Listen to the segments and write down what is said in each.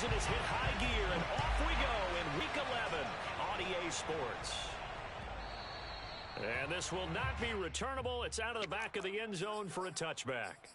season has hit high gear, and off we go in Week 11 on EA Sports. And this will not be returnable. It's out of the back of the end zone for a touchback.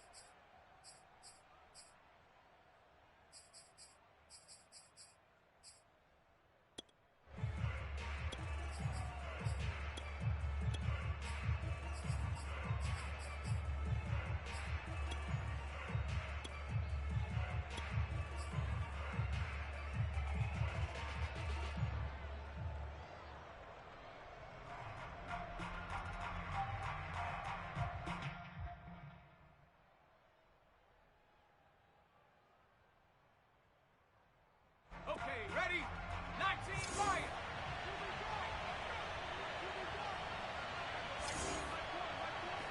Okay, ready? 19, fire!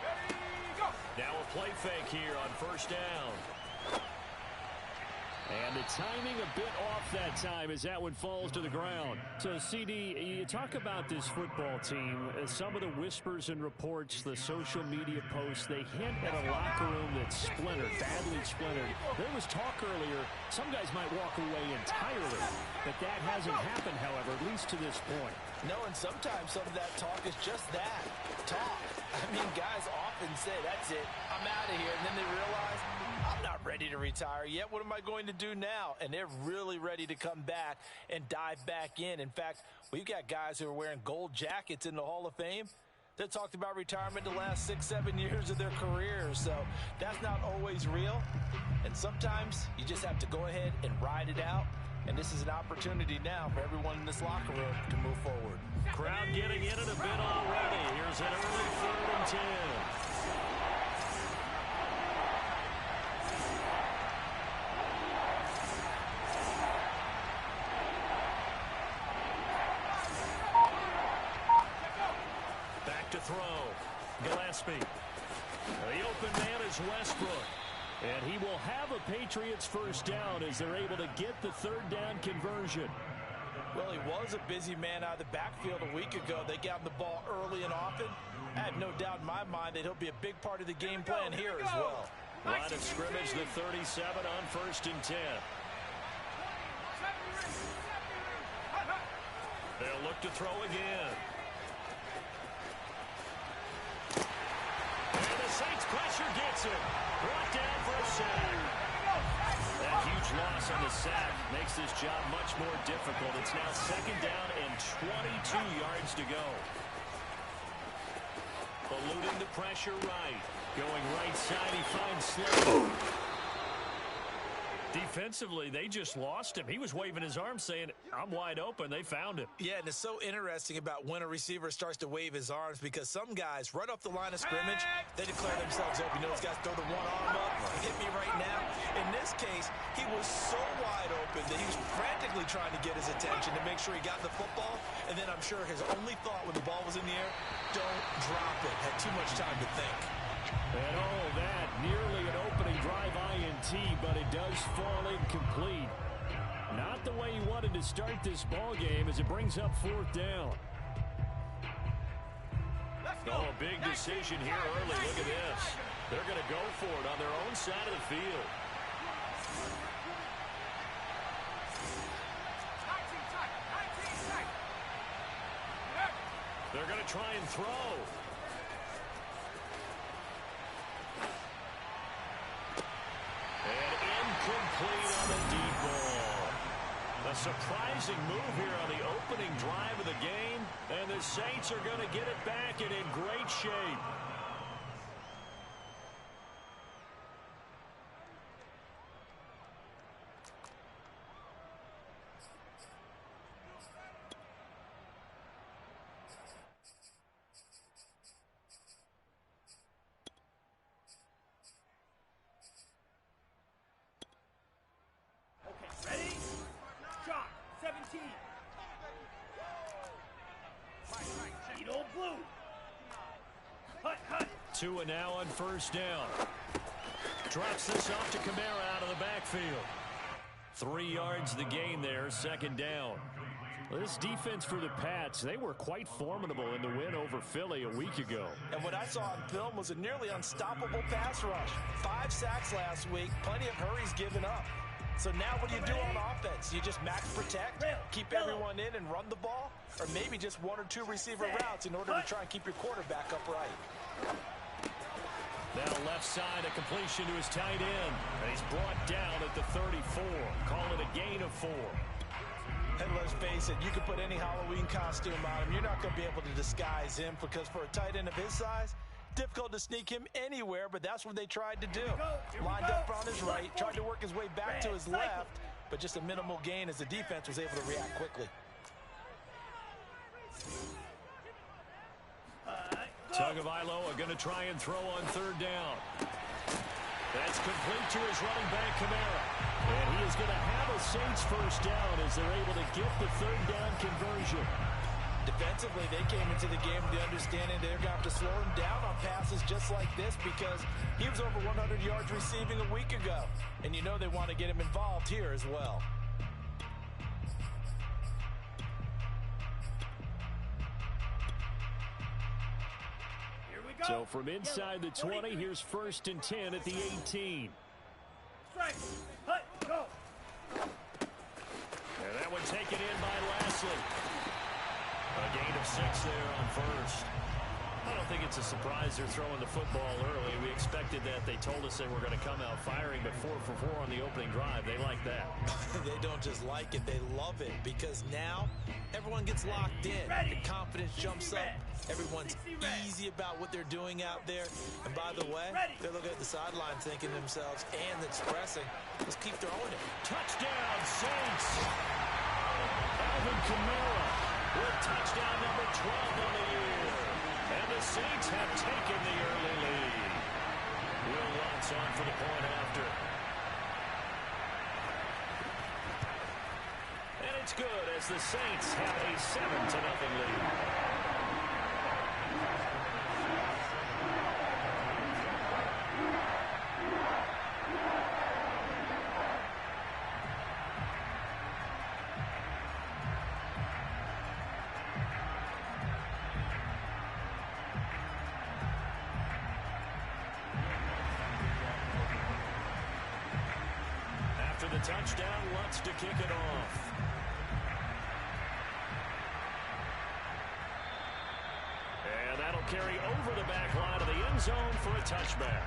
Ready, go! Now a play fake here on first down. And the timing a bit off that time as that one falls to the ground. So, CD, you talk about this football team. Some of the whispers and reports, the social media posts, they hint at a locker room that's splintered, badly splintered. There was talk earlier, some guys might walk away entirely. But that hasn't happened, however, at least to this point. No, and sometimes some of that talk is just that, talk. I mean, guys often say, that's it, I'm out of here. And then they realize, I'm not ready to retire yet. What am I going to do now? And they're really ready to come back and dive back in. In fact, we've got guys who are wearing gold jackets in the Hall of Fame that talked about retirement the last 6-7 years of their careers. So that's not always real. And sometimes you just have to go ahead and ride it out. And this is an opportunity now for everyone in this locker room to move forward. Crowd getting in it a bit already. Here's an early 3rd and 10. Back to throw. Gillespie. The open man is Westbrook. And he will have a Patriots first down as they're able to get the 3rd down conversion. Well, he was a busy man out of the backfield a week ago. They got him the ball early and often. I have no doubt in my mind that he'll be a big part of the game plan here as well. Line of scrimmage, the 37 on 1st and 10. They'll look to throw again. And the Saints pressure gets him. Brought down for a sack. That huge loss on the sack makes this job much more difficult. It's now 2nd down and 22 yards to go. Eluding the pressure right. Going right side, he finds Slade. Defensively, they just lost him. He was waving his arms saying, I'm wide open. They found him. Yeah, and it's so interesting about when a receiver starts to wave his arms because some guys, right off the line of scrimmage, they declare themselves open. You know, those guys throw the one arm up, hit me right now. In this case, he was so wide open that he was frantically trying to get his attention to make sure he got the football. And then I'm sure his only thought when the ball was in the air, don't drop it. Had too much time to think. And all that, nearly an opening drive INT, but it does fall incomplete. Not the way he wanted to start this ball game as it brings up 4th down. Oh, a big decision here early. Look at this. They're going to go for it on their own side of the field. They're going to try and throw. And incomplete on the deep ball. A surprising move here on the opening drive of the game. And the Saints are going to get it back and in great shape. Ready? Shot. 17. Eat old blue. Hut, hut. 2 and now on 1st down. Drops this off to Kamara out of the backfield. 3 yards the gain there, 2nd down. Well, this defense for the Pats, they were quite formidable in the win over Philly a week ago. And what I saw on film was a nearly unstoppable pass rush. 5 sacks last week, plenty of hurries given up. So now what do you do on offense? You just max protect, keep everyone in and run the ball, or maybe just one or two receiver routes in order to try and keep your quarterback upright. Now left side, a completion to his tight end. And he's brought down at the 34. Call it a gain of 4. And let's face it, you can put any Halloween costume on him. You're not going to be able to disguise him because for a tight end of his size, difficult to sneak him anywhere, but that's what they tried to do. Lined up on his right, tried to work his way back to his left, but just a minimal gain as the defense was able to react quickly. Tagovailoa are going to try and throw on third down. That's complete to his running back, Kamara. And he is going to have a Saints first down as they're able to get the third down conversion. Defensively, they came into the game with the understanding they're going to have to slow him down on passes just like this because he was over 100 yards receiving a week ago. And you know they want to get him involved here as well. So from inside the 20, here's 1st and 10 at the 18. Strike. Hut. Go. And that one taken in by Lashley. A gain of 6 there on first. I don't think it's a surprise they're throwing the football early. We expected that. They told us they were going to come out firing, but 4 for 4 on the opening drive. They like that. They don't just like it, they love it because now everyone gets locked in. The confidence jumps up. Everyone's easy about what they're doing out there. And by the way, they're looking at the sideline thinking to themselves and expressing, let's keep throwing it. Touchdown, Saints. Alvin Kamara with touchdown number 12 on the year. And the Saints have taken the early lead. Will Lutz on for the point after. And it's good as the Saints have a 7-0 lead. After the touchdown, Lutz to kick it off. And that'll carry over the back line of the end zone for a touchback.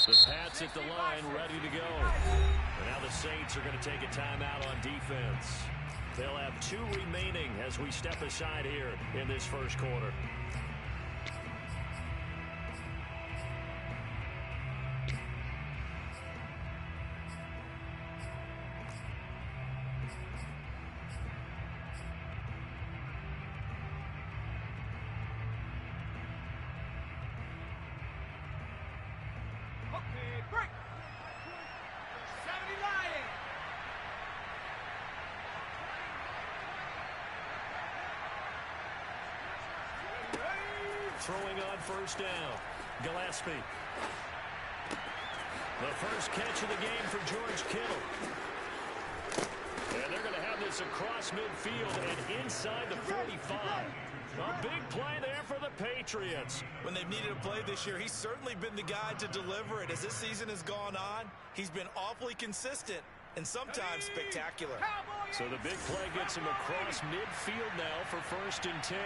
The Pats at the line, ready to go. And now the Saints are going to take a timeout on defense. They'll have 2 remaining as we step aside here in this first quarter. Break. 70 Lions. Throwing on first down. Gillespie. The first catch of the game for George Kittle. And they're going to have this across midfield and inside the 45. A big play there for the Patriots. When they've needed a play this year, he's certainly been the guy to deliver it. As this season has gone on, he's been awfully consistent and sometimes spectacular. So the big play gets him across midfield now for 1st and 10.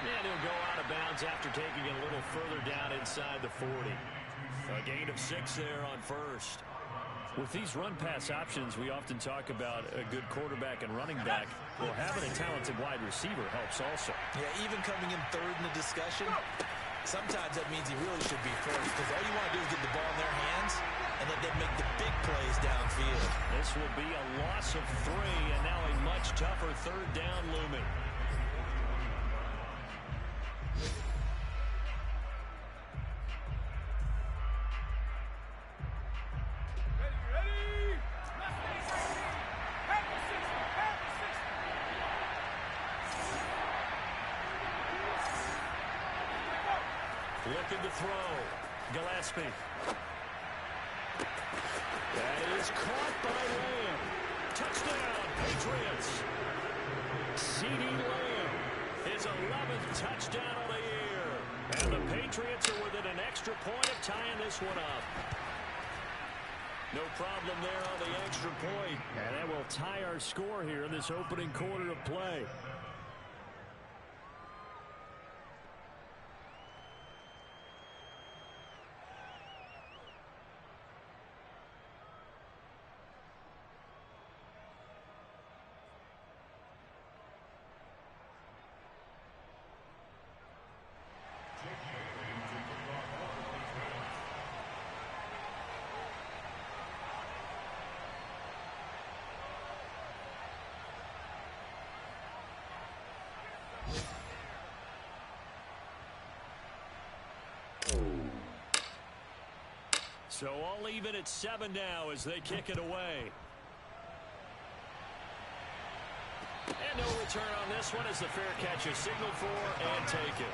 And he'll go out of bounds after taking it a little further down inside the 40. A gain of 6 there on first. With these run-pass options, we often talk about a good quarterback and running back. Well, having a talented wide receiver helps also. Yeah, even coming in third in the discussion, Sometimes that means he really should be first because all you want to do is get the ball in their hands and let them make the big plays downfield. This will be a loss of 3, and now a much tougher third down looming. Looking to throw. Gillespie. That is caught by Lamb. Touchdown, Patriots. C.D. Lamb, his 11th touchdown of the year. And the Patriots are within an extra point of tying this one up. No problem there on the extra point. And that will tie our score here in this opening quarter of play. So all even at 7 now as they kick it away. And no return on this one as the fair catch is signaled for and take it.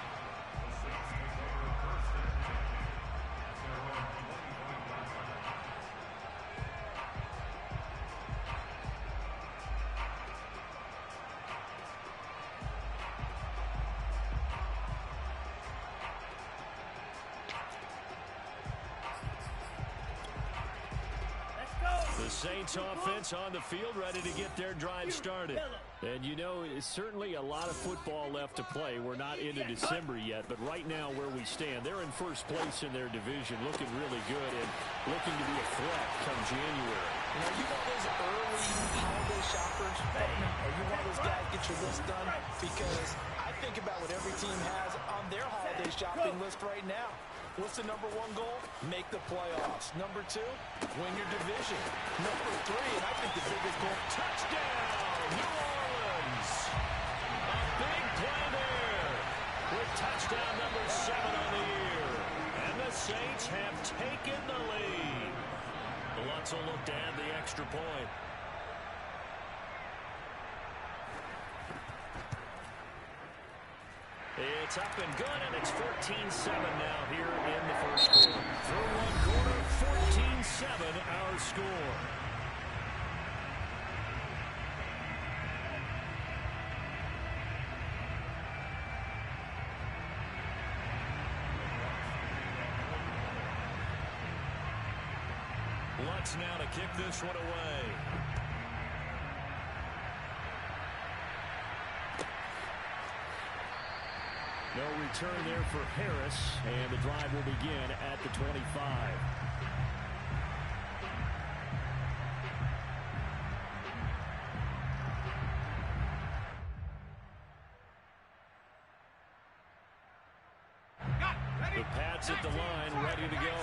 The Saints offense on the field ready to get their drive started. And you know, it's certainly a lot of football left to play. We're not into December yet, but right now where we stand, they're in first place in their division, looking really good and looking to be a threat come January. You know, you want those early holiday shoppers, or you want those guys get your list done? Because I think about what every team has on their holiday shopping list right now. What's the number 1 goal? Make the playoffs. Number 2, win your division. Number 3, and I think the biggest goal, touchdown, New Orleans. A big play there with touchdown number 7 on the year. And the Saints have taken the lead. Lutz will look to add the extra point. It's up and good, and it's 14-7 now here in the first quarter. Through one quarter, 14-7 our score. Lutz now to kick this one away. No return there for Harris, and the drive will begin at the 25. The Pats at the line, ready to go.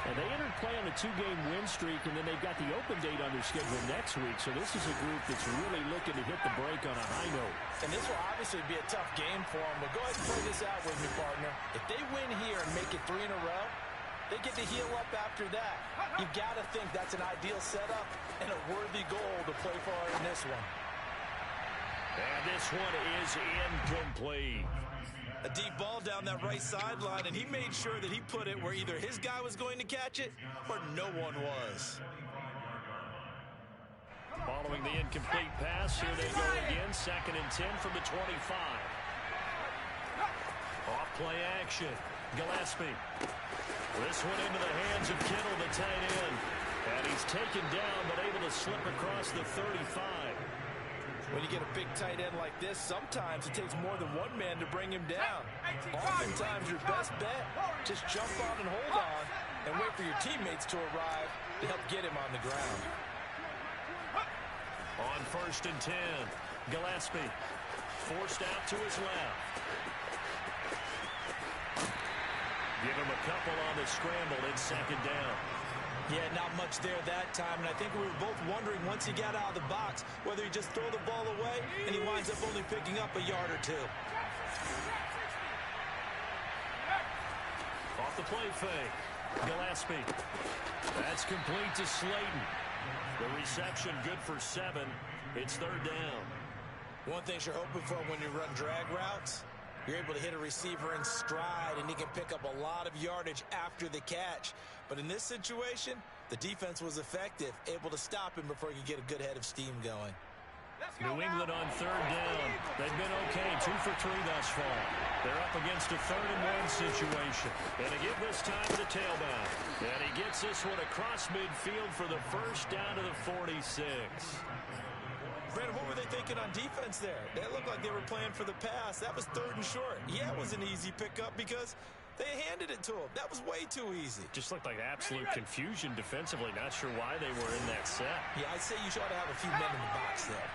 And they entered play on a 2-game win streak, and then they've got the open date on their schedule next week. So this is a group that's really looking to hit the break on a high note. And this will obviously be a tough game for them, but go ahead and play this out with me, partner. If they win here and make it 3 in a row, they get to heal up after that. You've got to think that's an ideal setup and a worthy goal to play for in this one. And this one is incomplete. A deep ball down that right sideline, and he made sure that he put it where either his guy was going to catch it or no one was. Following the incomplete pass, here they go again. 2nd and 10 from the 25. Off play action. Gillespie. This one into the hands of Kittle, the tight end. And he's taken down, but able to slip across the 35. When you get a big tight end like this, sometimes it takes more than one man to bring him down. Oftentimes, your best bet, just jump on and hold on and wait for your teammates to arrive to help get him on the ground. On 1st and 10, Gillespie forced out to his left. him a couple on the scramble. It's second down. Yeah, not much there that time, and I think we were both wondering once he got out of the box whether he just throw the ball away and he winds up only picking up a yard or two. Off the play fake. Gillespie. That's complete to Slayton. The reception good for 7. It's third down. One thing you're hoping for when you run drag routes, you're able to hit a receiver in stride and he can pick up a lot of yardage after the catch. But in this situation, the defense was effective, able to stop him before he could get a good head of steam going. New England on third down. They've been okay, 2 for 3 thus far. They're up against a 3rd-and-1 situation. And they give this time to the tailback. And he gets this one across midfield for the first down to the 46. Brandon, what were they thinking on defense there? They looked like they were playing for the pass. That was 3rd and short. Yeah, it was an easy pickup because they handed it to him. That was way too easy. Just looked like absolute confusion defensively. Not sure why they were in that set. Yeah, I'd say you ought to have a few men in the box there.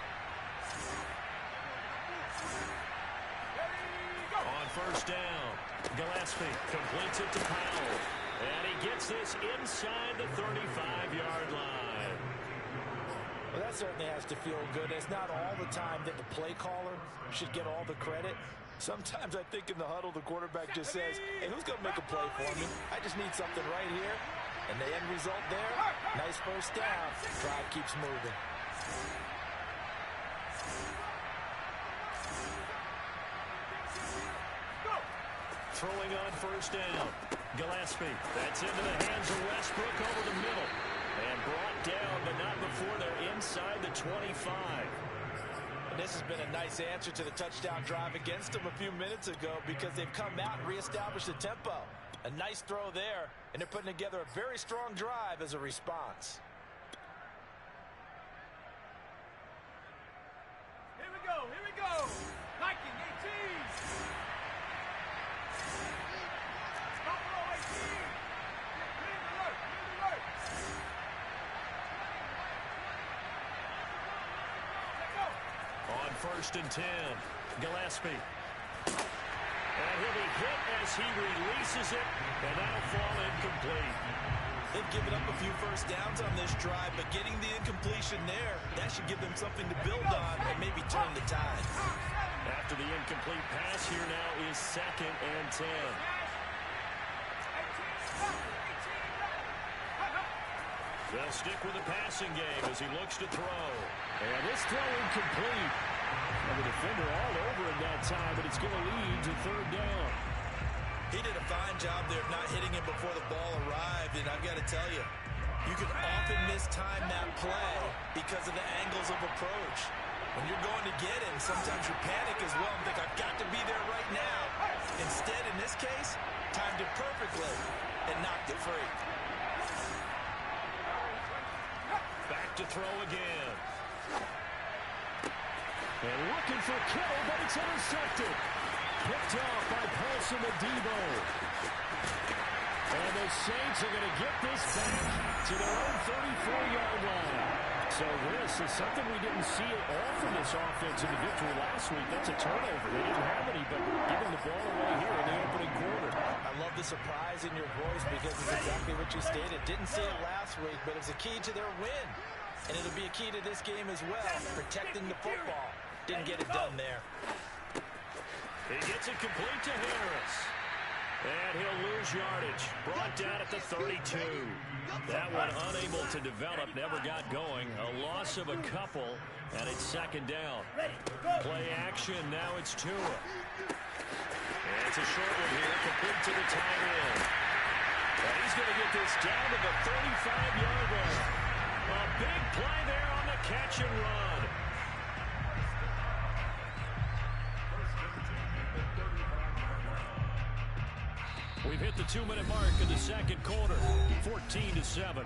On first down, Gillespie completes it to Powell. And he gets this inside the 35-yard line. Well, that certainly has to feel good. It's not all the time that the play caller should get all the credit. Sometimes I think in the huddle, the quarterback just says, hey, who's going to make a play for me? I just need something right here. And the end result there, nice first down. Drive keeps moving. Throwing on first down. Gillespie. That's into the hands of Westbrook over the middle. And brought down, but not before they're inside the 25. And this has been a nice answer to the touchdown drive against them a few minutes ago because they've come out and reestablished the tempo. A nice throw there, and they're putting together a very strong drive as a response. Here we go, here we go. Viking 18. Buffalo 18. Clean alert, clean alert. Let's go. On first and 10, Gillespie. And he'll be hit as he releases it, and that'll fall incomplete. They've given up a few first downs on this drive, but getting the incompletion there, that should give them something to build on and maybe turn the tide. After the incomplete pass, here now is second and 10. They'll stick with the passing game as he looks to throw. And this throw incomplete. And the defender all over him that time, but it's going to lead to third down. He did a fine job there of not hitting him before the ball arrived, and I've got to tell you, you can often mistime that play because of the angles of approach. When you're going to get him, sometimes you panic as well and think, I've got to be there right now. Instead, in this case, timed it perfectly and knocked it free. Back to throw again. And looking for Kittle, but it's intercepted. Picked off by Paulson Adebo. And the Saints are going to get this back to their own 34-yard line. So this is something we didn't see at all from this offense in the victory last week. That's a turnover. They didn't have any, but giving the ball away here in the opening quarter. I love the surprise in your voice because it's exactly what you stated. Didn't see it last week, but it was a key to their win. And it'll be a key to this game as well, protecting the football. Didn't get it done there. He gets it complete to Harris. And he'll lose yardage. Brought down at the 32. That one unable to develop, never got going. A loss of a couple, and it's second down. Play action, now it's Tua. And it's a short one here, complete to the tight end. And he's going to get this down to the 35-yard line. A big play there on the catch and run. We've hit the 2-minute mark in the second quarter, 14-7.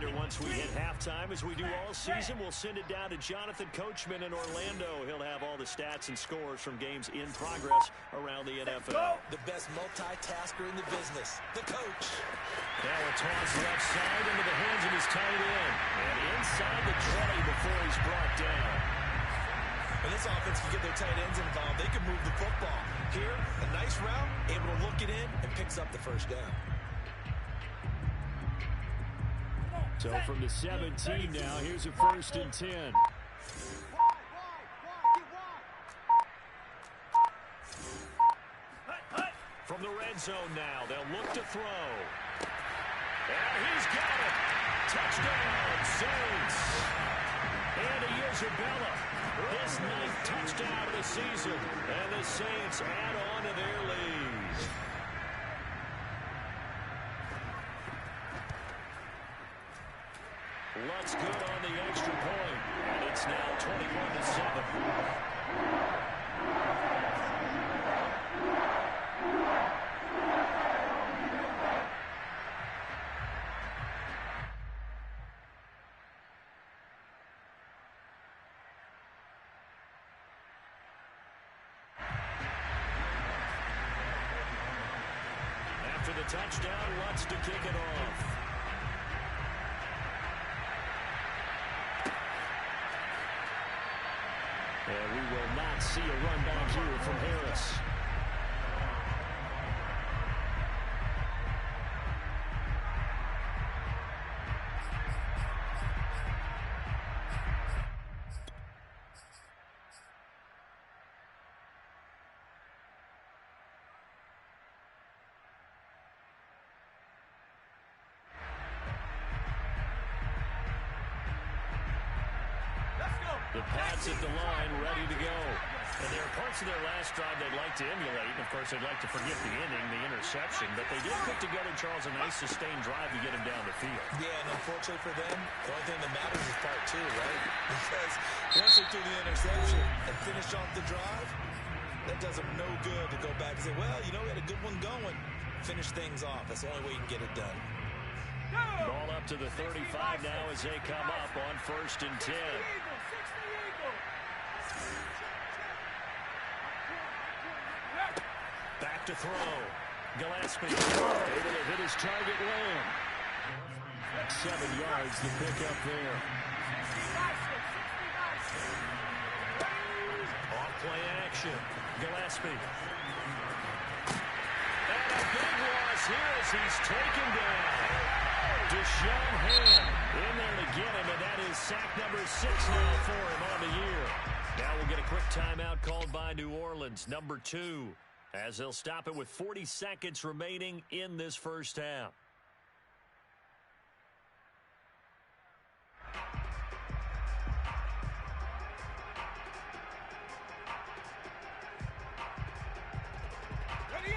reminder once we hit halftime, as we do all season, we'll send it down to Jonathan Coachman in Orlando. He'll have all the stats and scores from games in progress around the NFL. The best multitasker in the business, the coach. Now a toss left side into the hands of his tight end. And inside the 20 before he's brought down. When this offense can get their tight ends involved, they can move the football. Here, a nice route, able to look it in, and picks up the first down. So from the 17 now, here's a 1st and 10. From the red zone now, they'll look to throw. And he's got it. Touchdown, Saints. And Isabella, his 9th touchdown of the season. And the Saints add on to their lead. Lutz good on the extra point. And it's now 21-7. After the touchdown, Lutz to kick it off. And we will not see a run back here from Harris. The Pats at the line, ready to go. And there are parts of their last drive they'd like to emulate. And, of course, they'd like to forget the inning, the interception. But they did put together, Charles, a nice sustained drive to get him down the field. Yeah, and unfortunately for them, the only thing that matters is part 2, right? Because once they threw the interception and finished off the drive, that does them no good to go back and say, well, you know, we had a good one going. Finish things off. That's the only way you can get it done. Ball up to the 35 now as they come up on 1st and 10. Back to throw. Gillespie able to hit his target land. 7 yards to pick up there. Off-play action. Gillespie. And a big loss here as he's taken down. Deshaun Hand in there to get him, and that is sack number 6 now for him on the year. Now we'll get a quick timeout called by New Orleans, number 2, as they'll stop it with 40 seconds remaining in this first half.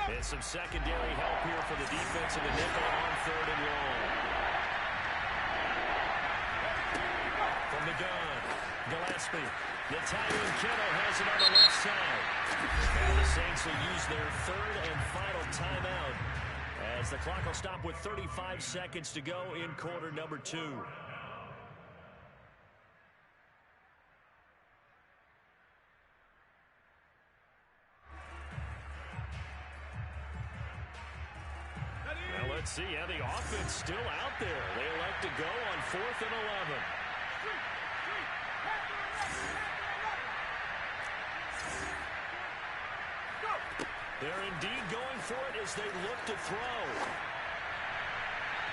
And some secondary help here for the defense in the nickel on 3rd and long. From the gun, Gillespie. The tight end Kittle has it on the left side. And the Saints will use their 3rd and final timeout as the clock will stop with 35 seconds to go in quarter number 2. Now let's see how the offense still out there. They elect to go on 4th and 11. They're indeed going for it as they look to throw.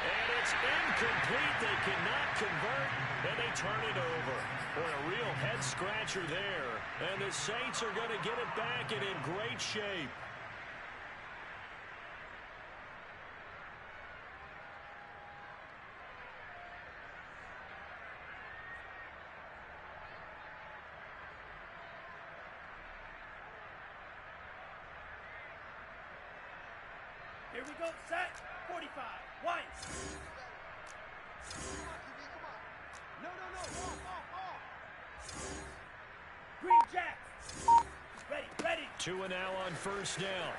And it's incomplete. They cannot convert, and they turn it over. Boy, a real head-scratcher there. And the Saints are going to get it back and in great shape. Here we go, set, 45, white. No, off. Green Jack. Ready. 2 and now on 1st down.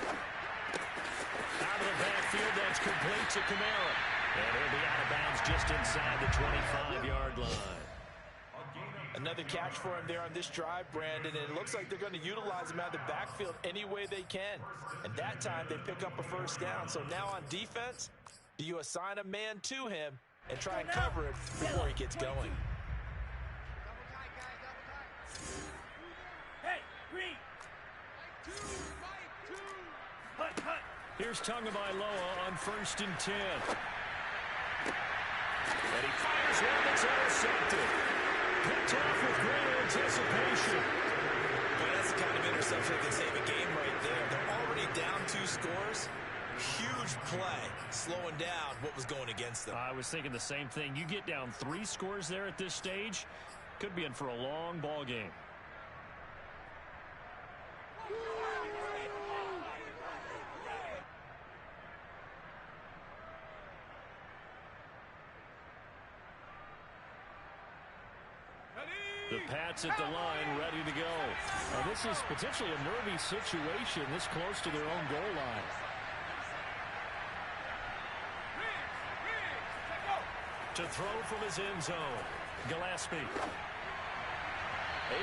Out of the backfield, that's complete to Kamara. And he'll be out of bounds just inside the 25-yard line. Another catch for him there on this drive, Brandon, and it looks like they're going to utilize him out of the backfield any way they can. And that time they pick up a first down. So now on defense, do you assign a man to him and try and cover it before he gets going? Hey, Green. Here's Tagovailoa on 1st and 10. And he fires one that's intercepted. Picked off with great anticipation. Well, that's the kind of interception that can save a game right there. They're already down 2 scores. Huge play, slowing down what was going against them. I was thinking the same thing. You get down 3 scores there at this stage, could be in for a long ball game. The Pats at the line, ready to go. Now, this is potentially a nervy situation this close to their own goal line. To throw from his end zone, Gillespie.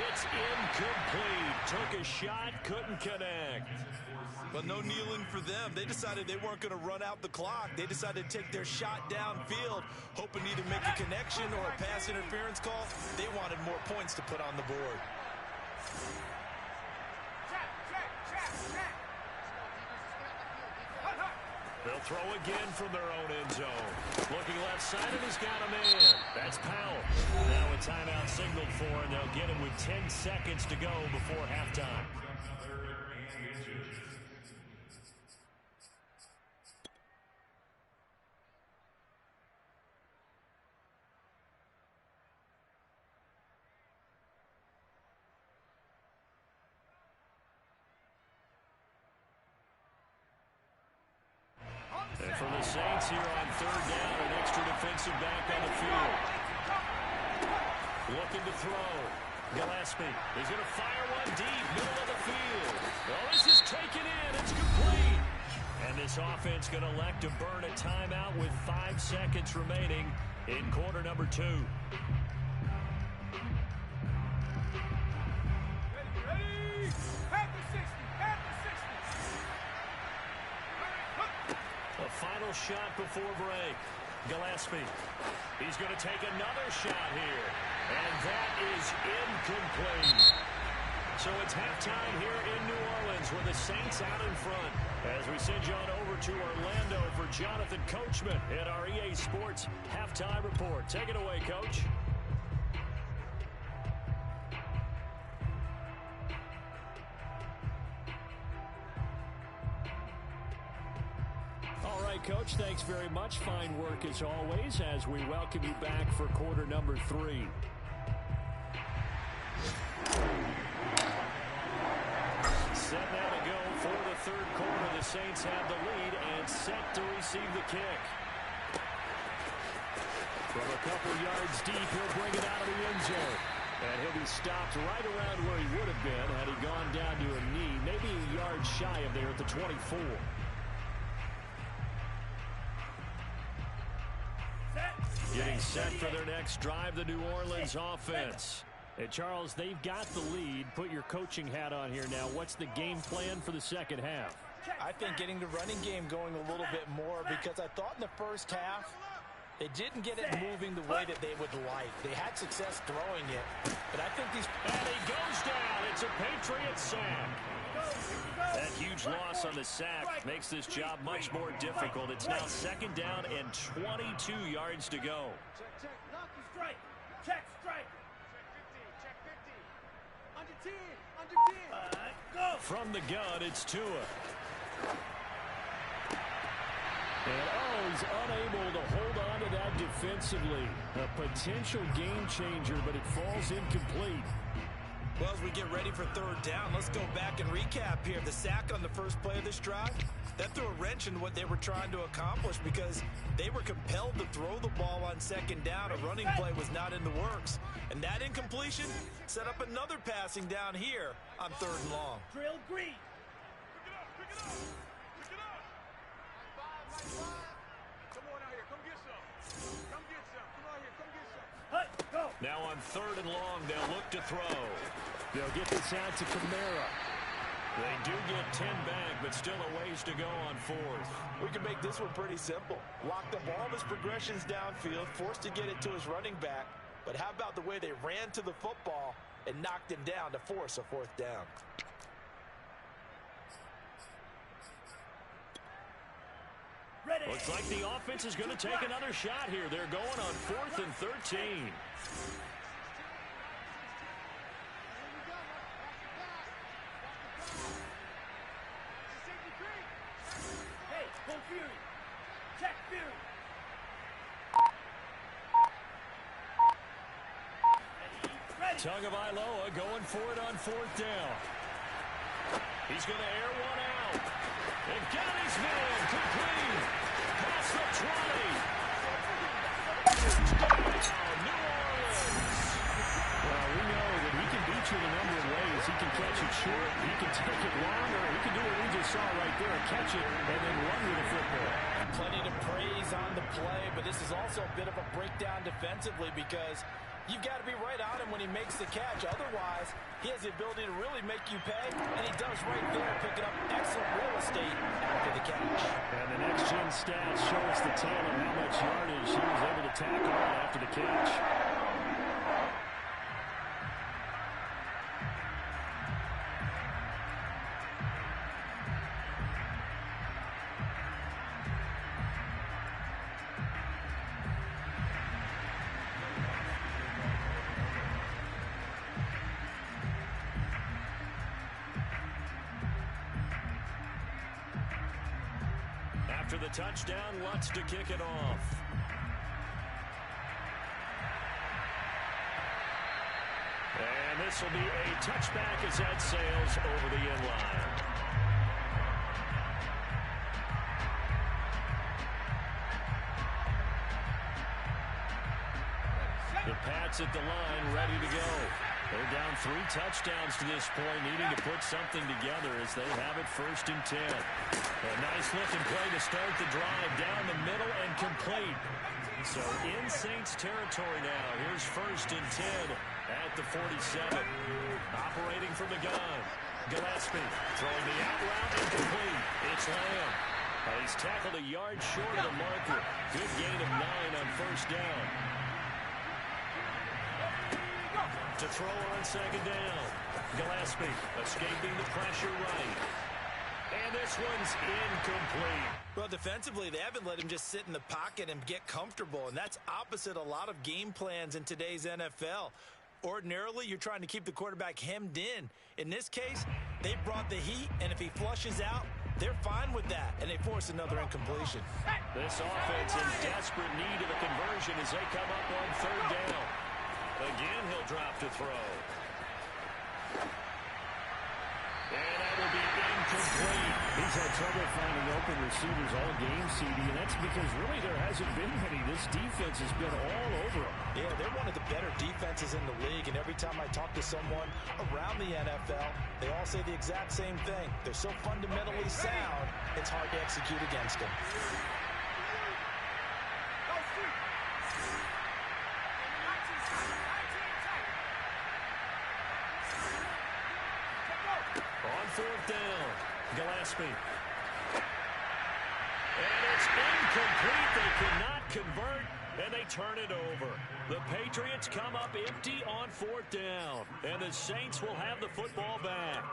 It's incomplete. Took a shot, couldn't connect. But no kneeling for them. They decided they weren't going to run out the clock. They decided to take their shot downfield, hoping to either make a connection or a pass interference call. They wanted more points to put on the board. They'll throw again from their own end zone. Looking left side, and he's got a man. That's Powell. Now a timeout signaled for, and they'll get him with 10 seconds to go before halftime. And for the Saints here on 3rd down, an extra defensive back on the field. Looking to throw. Gillespie. He's going to fire one deep, middle of the field. Well, this is taken in. It's complete. And this offense going to elect to burn a timeout with 5 seconds remaining in quarter number 2. Ready? At the 60. At the 60. A final shot before break. Gillespie. He's going to take another shot here. And that is incomplete. So it's halftime here in New Orleans with the Saints out in front. As we send you on over to Orlando for Jonathan Coachman at our EA Sports Halftime Report. Take it away, Coach. All right, Coach, thanks very much. Fine work as always as we welcome you back for quarter number 3. Set now to go for the 3rd quarter. The Saints have the lead and set to receive the kick. From a couple yards deep, he'll bring it out of the end zone. And he'll be stopped right around where he would have been had he gone down to a knee, maybe a yard shy of there at the 24. Getting set for their next drive, the New Orleans offense. And Charles, they've got the lead. Put your coaching hat on here now. What's the game plan for the second half? I think getting the running game going a little bit more, because I thought in the first half they didn't get it moving the way that they would like. They had success throwing it, but I think these... And he goes down. It's a Patriot sack. That huge loss on the sack makes this job much more difficult. It's now 2nd down and 22 yards to go. Check. Knock the strike. Check strike. Check 50. Under 10. Go. From the gun, it's Tua. And he's unable to hold on to that defensively. A potential game changer, but it falls incomplete. Well, as we get ready for 3rd down, let's go back and recap here. The sack on the first play of this drive, that threw a wrench in what they were trying to accomplish, because they were compelled to throw the ball on 2nd down. A running play was not in the works. And that incompletion set up another passing down here on 3rd and long. Drill Green. Pick it up. Come on out here. Come get Now on 3rd and long, they'll look to throw. They'll get this out to Kamara. They do get 10 back, but still a ways to go on 4th. We can make this one pretty simple. Locked up all of his progressions downfield, forced to get it to his running back. But how about the way they ran to the football and knocked him down to force a 4th down? Ready. Looks like the offense is going to take another shot here. They're going on 4th and 13. Hey, go Fury. Check Fury. Ready. Tagovailoa going for it on 4th down. He's going to air one out. And got his man complete. Past the 20. Touchdown, New Orleans. Well, we know that he can beat you in a number of ways. He can catch it short. He can take it long. Or he can do what we just saw right there. Catch it and then run with the football. Plenty to praise on the play, but this is also a bit of a breakdown defensively because you've got to be right on him when he makes the catch. Otherwise, he has the ability to really make you pay, and he does right there, picking up excellent real estate after the catch. And the next-gen stats show us the tail of how much yardage he was able to tack on after the catch. After the touchdown, wants to kick it off. And this will be a touchback as that sails over the end line. The Pats at the line, ready to go. They're down 3 touchdowns to this point, needing to put something together as they have it 1st and 10. A nice looking play to start the drive down the middle and complete. So in Saints territory now. Here's 1st and 10 at the 47. Operating from the gun. Gillespie throwing the out route incomplete. It's Lamb. He's tackled a yard short of the marker. Good gain of 9 on 1st down. To throw on 2nd down. Gillespie escaping the pressure right. And this one's incomplete. Well, defensively, they haven't let him just sit in the pocket and get comfortable, and that's opposite a lot of game plans in today's NFL. Ordinarily, you're trying to keep the quarterback hemmed in. In this case, they brought the heat, and if he flushes out, they're fine with that, and they force another incompletion. This offense in desperate need of a conversion as they come up on 3rd down. Again, he'll drop to throw. And that will be incomplete. He's had trouble finding open receivers all game, CD, and that's because really there hasn't been many. This defense has been all over them. Yeah, they're one of the better defenses in the league, and every time I talk to someone around the NFL, they all say the exact same thing. They're so fundamentally sound, it's hard to execute against them. On 4th down, Gillespie. And it's incomplete. They cannot convert, and they turn it over. The Patriots come up empty on 4th down, and the Saints will have the football back.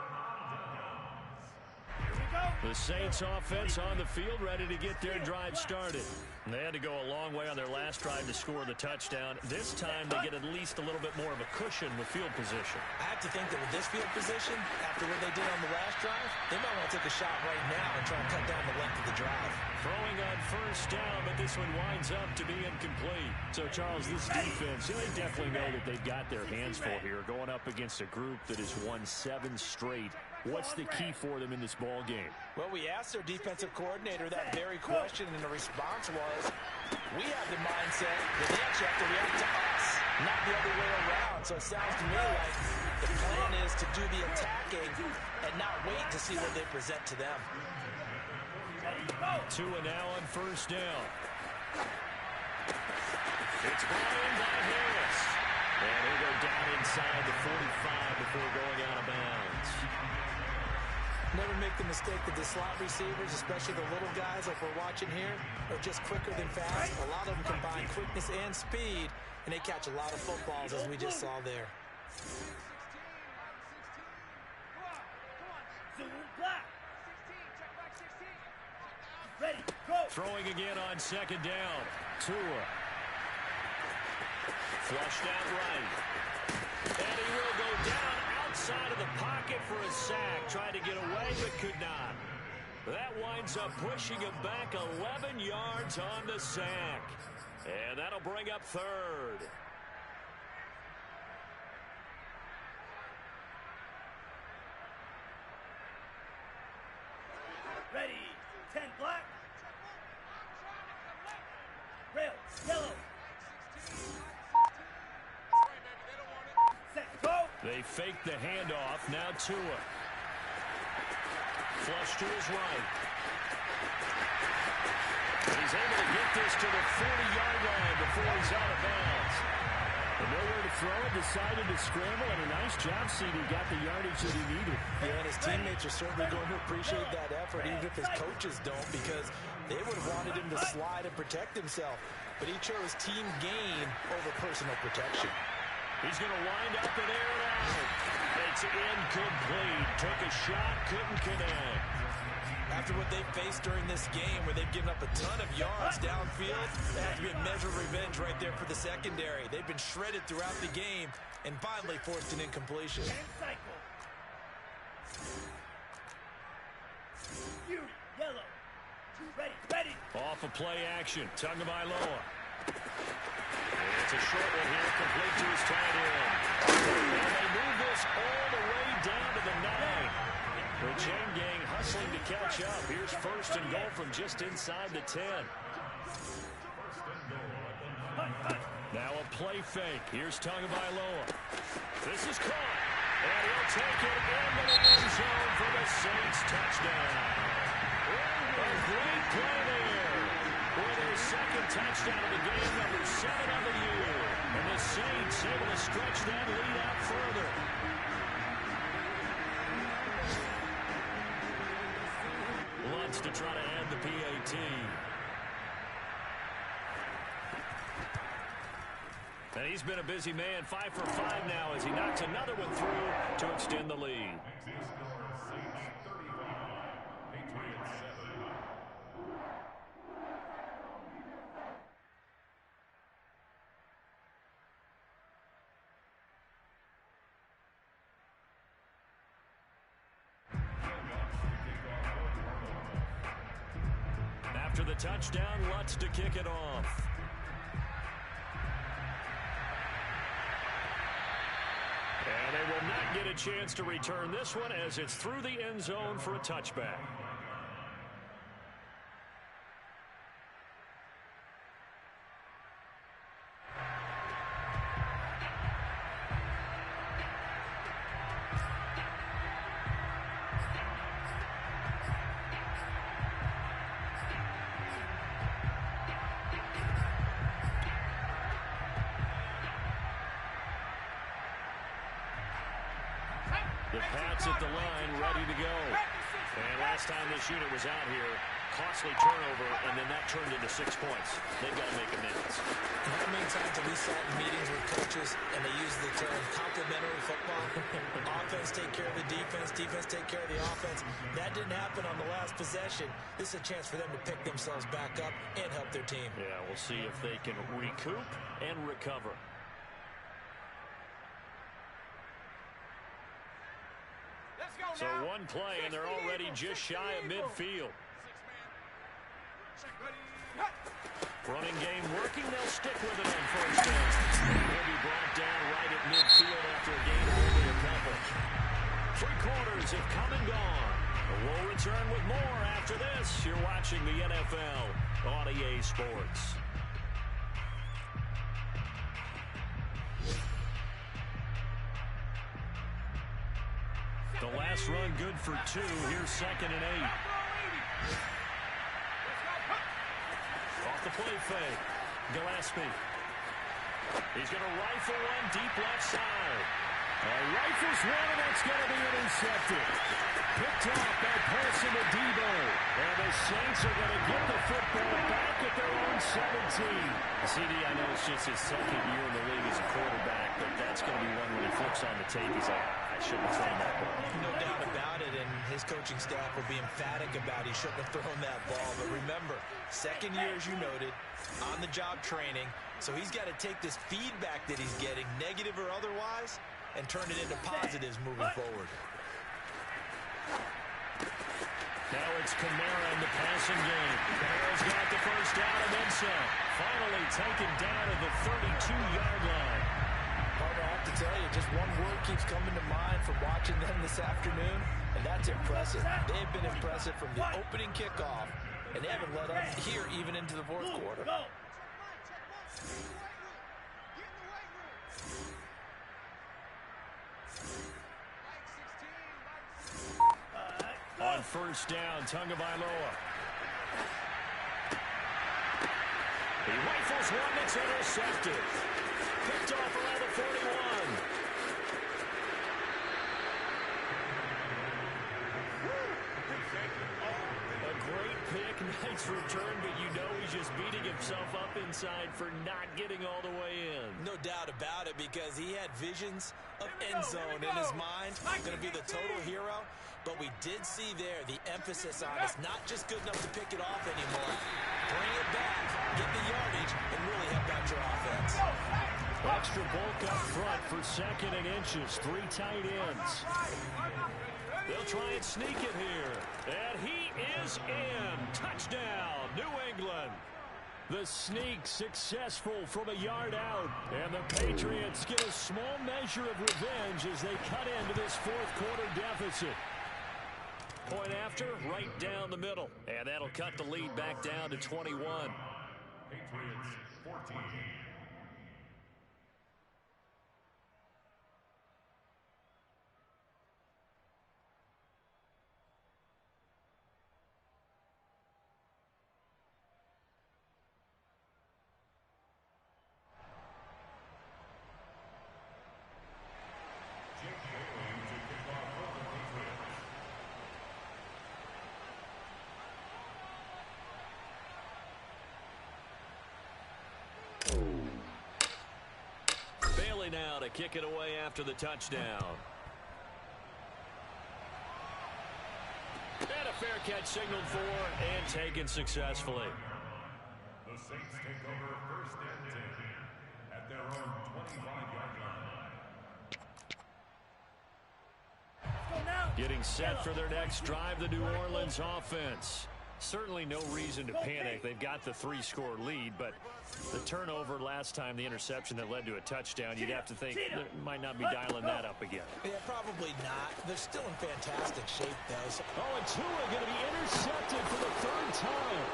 The Saints offense on the field, ready to get their drive started. And they had to go a long way on their last drive to score the touchdown. This time they get at least a little bit more of a cushion with field position. I have to think that with this field position, after what they did on the last drive, they might want to take a shot right now and try and cut down the length of the drive. Throwing on 1st down, but this one winds up to be incomplete. So, Charles, this defense, they definitely know that they've got their hands full here, going up against a group that has won 7 straight. What's the key for them in this ball game? Well, we asked their defensive coordinator that very question, and the response was, we have the mindset that they actually have to react to us, not the other way around. So it sounds to me like the plan is to do the attacking and not wait to see what they present to them. Tua now on 1st down. It's brought in by Harris. And he'll go down inside the 45 before going out of bounds. Never make the mistake that the slot receivers, especially the little guys like we're watching here, are just quicker than fast. A lot of them combine quickness and speed, and they catch a lot of footballs, as we just saw there. Ready, go. Throwing again on second down. Tua. Flushed out right. And he will go down outside of the pocket for a sack. Tried to get away, but could not. That winds up pushing him back 11 yards on the sack. And that'll bring up third. Ready, 10 black. Rail, yellow. Set, go. They fake the handoff. Now Tua. Flush to his right. And he's able to get this to the 40-yard line before he's out of bounds. And nowhere to throw it, decided to scramble, and a nice job, CD. Got the yardage that he needed. Yeah, and his teammates are certainly going to appreciate that effort, even if his coaches don't, because they would have wanted him to slide and protect himself. But he chose team gain over personal protection. He's going to wind up and air it out. It's incomplete. Took a shot, couldn't connect. After what they faced during this game, where they've given up a ton of yards downfield, that has to be a measure of revenge right there for the secondary. They've been shredded throughout the game and finally forced an incompletion. And cycle. Fury, yellow. Ready, ready. Off of play action. Tagovailoa. It's a short one here, complete to his tight end. And they move this all the way down to the 9. The chain gang hustling to catch up. Here's first and goal from just inside the 10. Now a play fake. Here's Tagovailoa. This is caught. And he'll take it into the end zone for the Saints touchdown. A great play there. For their second touchdown of the game, number 7 of the year. And the Saints able to stretch that lead out further. Wants to try to add the PAT. And he's been a busy man, 5 for 5 now as he knocks another one through to extend the lead. After the touchdown, Lutz to kick it off. And they will not get a chance to return this one as it's through the end zone for a touchback. The Pats at the line, ready to go. And last time this unit was out here, costly turnover, and then that turned into 6 points. They've got to make amends. How many times have we sat in meetings with coaches and they use the term complementary football? Offense take care of the defense, defense take care of the offense. That didn't happen on the last possession. This is a chance for them to pick themselves back up and help their team. Yeah, we'll see if they can recoup and recover. So one play, and they're already just shy of midfield. Running game working. They'll stick with it on first down. He'll be brought down right at midfield after a gain of only a couple. 3 quarters have come and gone. We'll return with more after this. You're watching the NFL on EA Sports. The last run good for 2. Here's 2nd and 8. Off the play fake. Gillespie. He's going to rifle one deep left side. Rifles one, and that's going to be intercepted. Picked off by Paulson to Debo. And the Saints are going to get the football back at their own 17. CD, I know it's just his second year in the league as a quarterback, but that's going to be one when he flips on the tape. He's like, I shouldn't have thrown that ball. No doubt about it, and his coaching staff will be emphatic about he shouldn't have thrown that ball. But remember, second year, as you noted, on-the-job training, so he's got to take this feedback that he's getting, negative or otherwise, and turn it into positives moving forward. Now it's Kamara in the passing game. Kamara's got the first down and then some. Finally taken down at the 32-yard line. Hard to have to tell you, just one word keeps coming to mind from watching them this afternoon, and that's impressive. They've been impressive from the opening kickoff, and they haven't let up here even into the fourth quarter. On first down, Tagovailoa. He rifles one that's intercepted. Picked off around the 41. A great pick, nice return, but you know he's just beating himself up inside for not getting all the way in. No doubt about it, because he had visions of end zone in his mind. Going to be the total hero. But we did see there the emphasis on it's not just good enough to pick it off anymore. Bring it back, get the yardage, and really help out your offense. Extra bulk up front for second and inches. Three tight ends. They'll try and sneak it here. And he is in. Touchdown, New England. The sneak successful from a yard out. And the Patriots get a small measure of revenge as they cut into this fourth quarter deficit. Point after, right down the middle. And that'll cut the lead back down to 21. Patriots 14. Now to kick it away after the touchdown. And a fair catch signaled for and taken successfully. The Saints take over first and 10 at their own 25-yard line. Getting set for their next drive, the New Orleans offense. Certainly no reason to panic. They've got the 3-score lead, but the turnover last time, the interception that led to a touchdown, you'd have to think they might not be dialing that up again. Yeah, probably not. They're still in fantastic shape, though. Oh, and Tua going to be intercepted for the third time.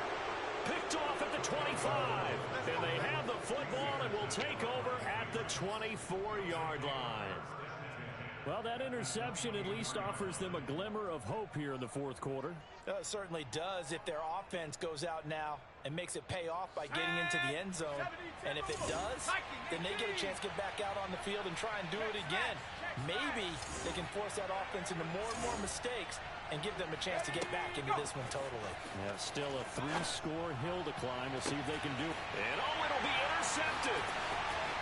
Picked off at the 25. And they have the football and will take over at the 24-yard line. Well, that interception at least offers them a glimmer of hope here in the fourth quarter. It certainly does if their offense goes out now and makes it pay off by getting into the end zone. And if it does, then they get a chance to get back out on the field and try and do it again. Maybe they can force that offense into more and more mistakes and give them a chance to get back into this one totally. Yeah, still a 3-score hill to climb. We'll see if they can do it. And oh, it'll be intercepted.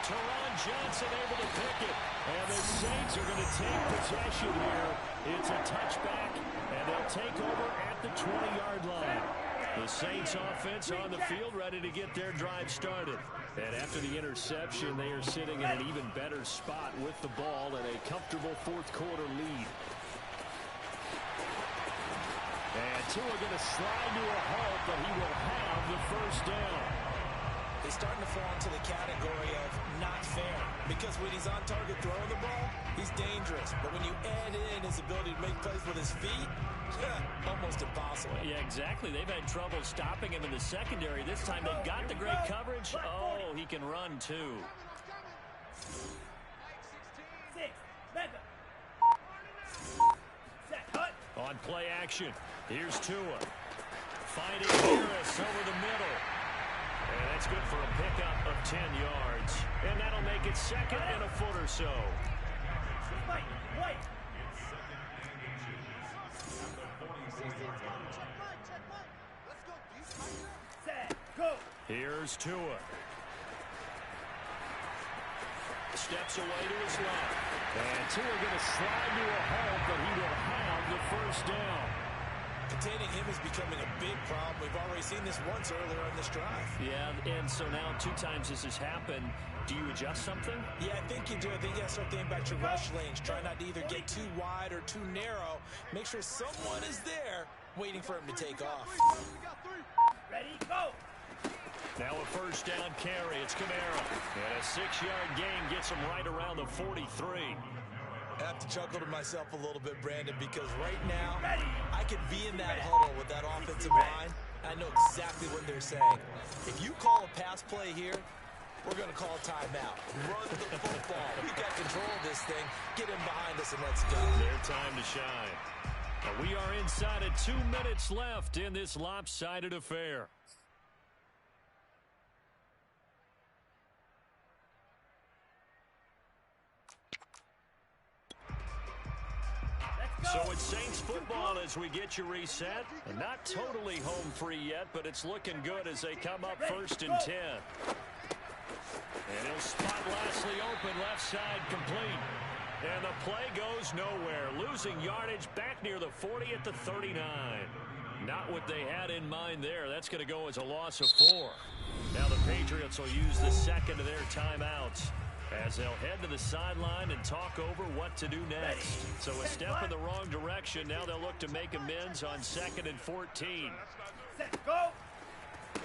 Teron Johnson able to pick it. And the Saints are going to take possession here. It's a touchback, and they'll take over at the 20-yard line. The Saints offense on the field ready to get their drive started. And after the interception, they are sitting in an even better spot with the ball and a comfortable fourth quarter lead. And Tua going to slide to a halt, but he will have the first down. He's starting to fall into the category of not fair, because when he's on target throwing the ball, he's dangerous. But when you add in his ability to make plays with his feet, almost impossible. Yeah, exactly. They've had trouble stopping him in the secondary. This time they've got the great coverage. Oh, he can run too. On play action, here's Tua. Finding Harris over the middle. And that's good for a pickup of 10 yards. And that'll make it second and a foot or so. Wait, wait. Set, go. Here's Tua. Steps away to his left. And Tua going to slide to a halt, but he will have the first down. Containing him is becoming a big problem. We've already seen this once earlier on this drive. Yeah, and so now 2 times this has happened. Do you adjust something? Yeah, I think you do. I think you got to start thinking about your rush lanes. Try not to either get too wide or too narrow. Make sure someone is there waiting for him to take off. Ready, go. Now a first down carry. It's Camara. And a 6-yard gain gets him right around the 43. I have to chuckle to myself a little bit, Brandon, because right now I could be in that huddle with that offensive line. I know exactly what they're saying. If you call a pass play here, we're going to call a timeout. Run the football. We've got control of this thing. Get him behind us and let's go. Their time to shine. And we are inside of 2 minutes left in this lopsided affair. So it's Saints football as we get you reset. And not totally home free yet, but it's looking good as they come up 1st and 10. And he'll spot Lashley open, left side complete. And the play goes nowhere. Losing yardage back near the 40 at the 39. Not what they had in mind there. That's going to go as a loss of 4. Now the Patriots will use the second of their timeouts as they'll head to the sideline and talk over what to do next. So a step in the wrong direction. Now they'll look to make amends on 2nd and 14. Set, go.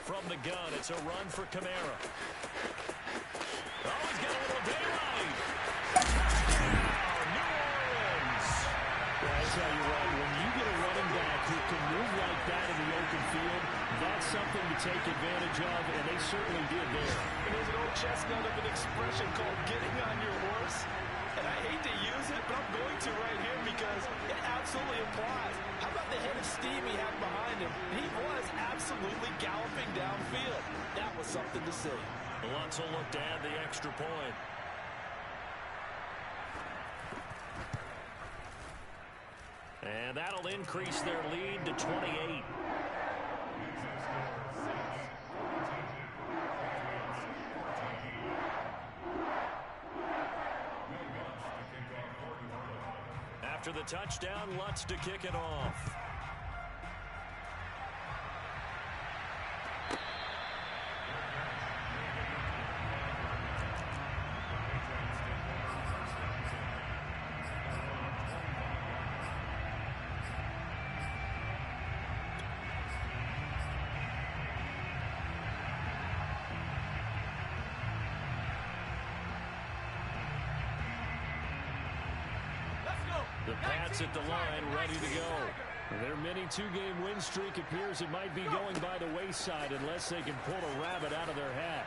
From the gun, it's a run for Camara. Oh, he's got a little daylight. Touchdown, New Orleans. Well, I tell you what, when you get a running back who can move like that in the open field, that's something to take advantage of, and they certainly did there. And there's an old chestnut of an expression called getting on your horse. And I hate to use it, but I'm going to right here because it absolutely applies. How about the head of steam he had behind him? He was absolutely galloping downfield. That was something to see. Lutz will look to add the extra point. And that'll increase their lead to 28. After the touchdown, Lutz to kick it off. The Pats at the line, ready to go. Their mini 2-game win streak appears it might be going by the wayside unless they can pull a rabbit out of their hat.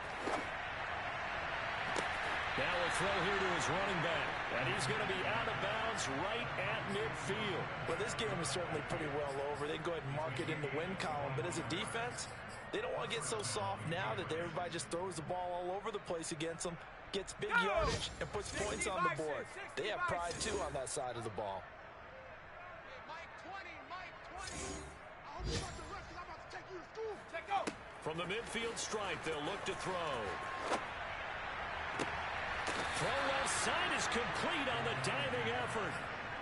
Now a throw here to his running back, and he's going to be out of bounds right at midfield. Well, this game is certainly pretty well over. They can go ahead and mark it in the win column, but as a defense, they don't want to get so soft now that everybody just throws the ball all over the place against them, gets big yardage, and puts points on the board. They have pride, too, on that side of the ball. From the midfield stripe, they'll look to throw. Throw left side is complete on the diving effort.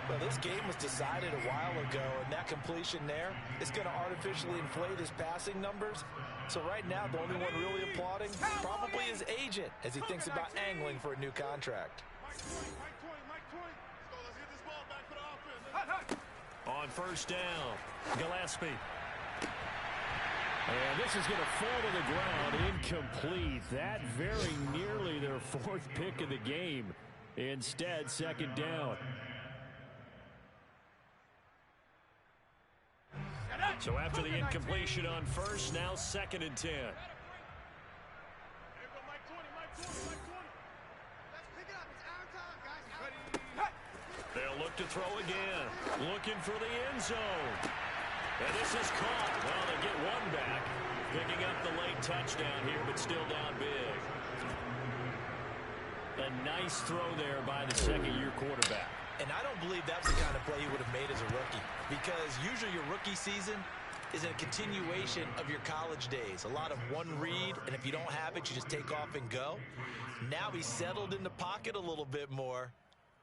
Well, this game was decided a while ago, and that completion there is going to artificially inflate his passing numbers. So right now, the only one really applauding probably his agent as he thinks about angling for a new contract. On first down, Gillespie. And this is going to fall to the ground, incomplete. That very nearly their 4th pick of the game. Instead, 2nd down. So after the incompletion on first, now 2nd and 10. They'll look to throw again. Looking for the end zone. And this is caught. Well, they get one back. Picking up the late touchdown here, but still down big. nice throw there by the second-year quarterback. And I don't believe that's the kind of play he would have made as a rookie, because usually your rookie season is a continuation of your college days. A lot of one read, and if you don't have it, you just take off and go. Now he's settled in the pocket a little bit more,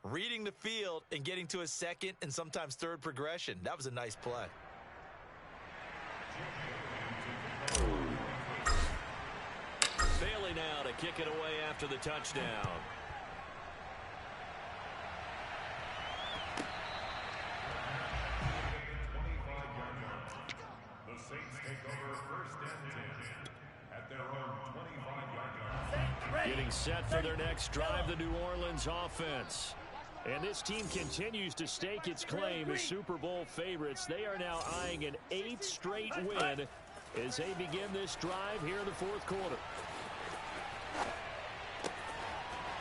reading the field and getting to his second and sometimes third progression. That was a nice play. Bailey now to kick it away after the touchdown. The Saints take over first and 10 at their own 25-yard line. Getting set for their next drive, the New Orleans offense. And this team continues to stake its claim as Super Bowl favorites. They are now eyeing an 8th straight win as they begin this drive here in the fourth quarter.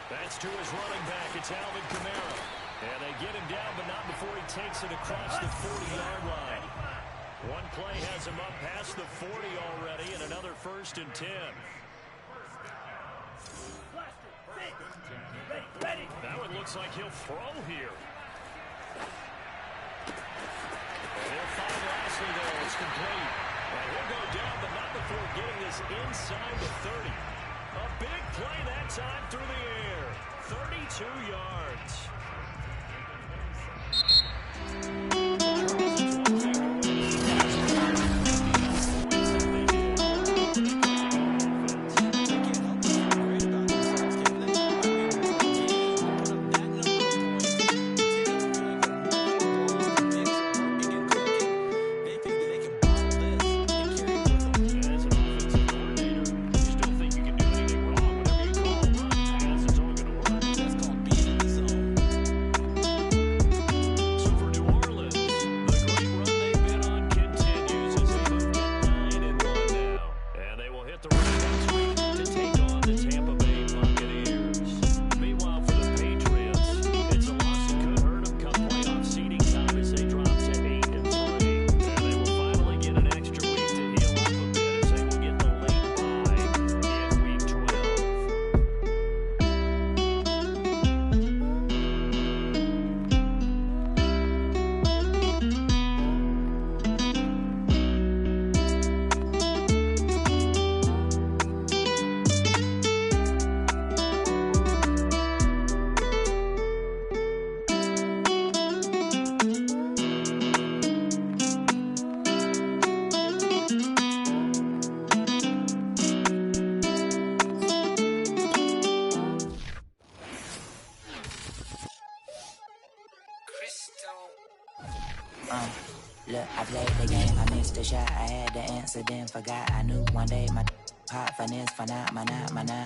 That's to his running back. It's Alvin Kamara. And they get him down, but not before he takes it across the 40-yard line. One play has him up past the 40 already, and another 1st and 10. That one looks like he'll throw here. And he'll find Lashley there. It's complete. And he'll go down, but not before getting this inside the 30. A big play that time through the air. 32 yards. Look, I played the game, I missed the shot, I had the answer, then forgot. I knew one day my pop finesse, my not,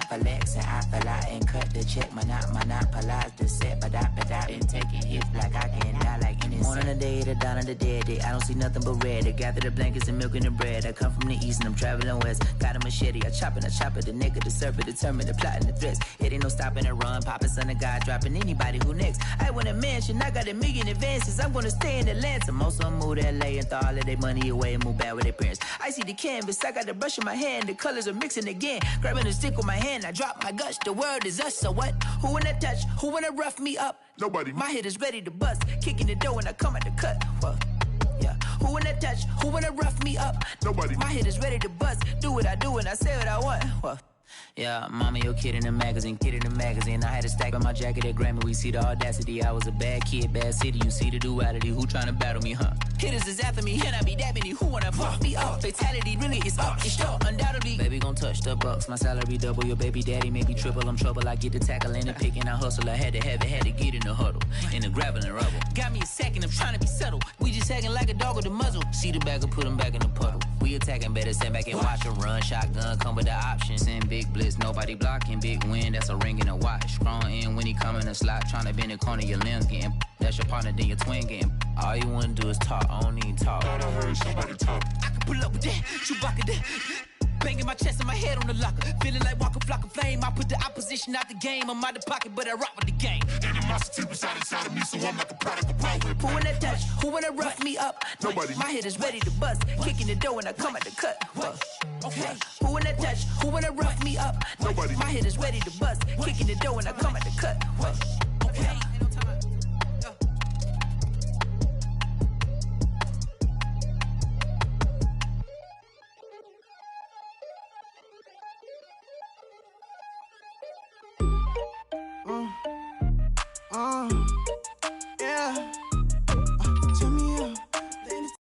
flex, and I fell out and cut the check, my not, polize the set, but I been taking hits like I can die like any Born on the day, the dawn of the dead day, I don't see nothing but red. I gather the blankets and milk and the bread. I come from the east and I'm traveling west. Got a machete, I chop it, the neck of the serpent, determined the plot and the threats. It ain't no stopping the run, popping son of God, dropping anybody who next. I want a mansion, I got $1 million advances, I'm gonna stay in Atlanta. Most of them move to LA and throw all of their money away and move back with their parents. I see the canvas, I got the brush in my hand, the colors are mixing again. Grabbing the stick with my hand, I drop my guts, the word is us, so what? Who wanna touch, who wanna rough me up? Nobody. My hit is ready to bust, kicking the door when I come at the cut. Well, yeah. Who wanna touch, who wanna rough me up? Nobody. My hit is ready to bust, do what I do and I say what I want. Well, yeah, mama, your kid in the magazine, I had a stack on my jacket at Grammy. We see the audacity. I was a bad kid, bad city. You see the duality. Who tryna battle me, huh? Hitters is after me, and I be that many. Who wanna fuck me up? Fatality really is up. It's sure, undoubtedly. Baby gon' touch the bucks. My salary double. Your baby daddy maybe triple. I'm trouble. I get the tackling and picking. I hustle. I had to have it. Had to get in the huddle. In the gravel and rubble. Got me a second. I'm trying to be subtle. We just acting like a dog with a muzzle. See the bagger, put him back in the puddle. We attacking, better stand back and watch him run. Shotgun come with the option. Send big blitz. Nobody blocking. Big win. That's a ring and a watch. Strong in when he come in a slot. Trying to bend the corner. Your limbs getting. That's your partner. Then your twin getting. All you wanna do is talk. I don't need talk. I heard somebody talk. I can pull up with that. Chewbacca that. Banging my chest and my head on the locker. Feeling like Walker Flock of Flame. I put the opposition out the game. I'm out the pocket, but I rock with the game. animosity reside inside of me, so I'm like a product of power. Who wanna touch? Who wanna rough me up? Nobody. My head is ready to bust. Kicking the door when I come at the cut. Okay. Who wanna touch? Who wanna rough me up? Nobody. My head is ready to bust. Kicking the door when I come at the cut. Okay.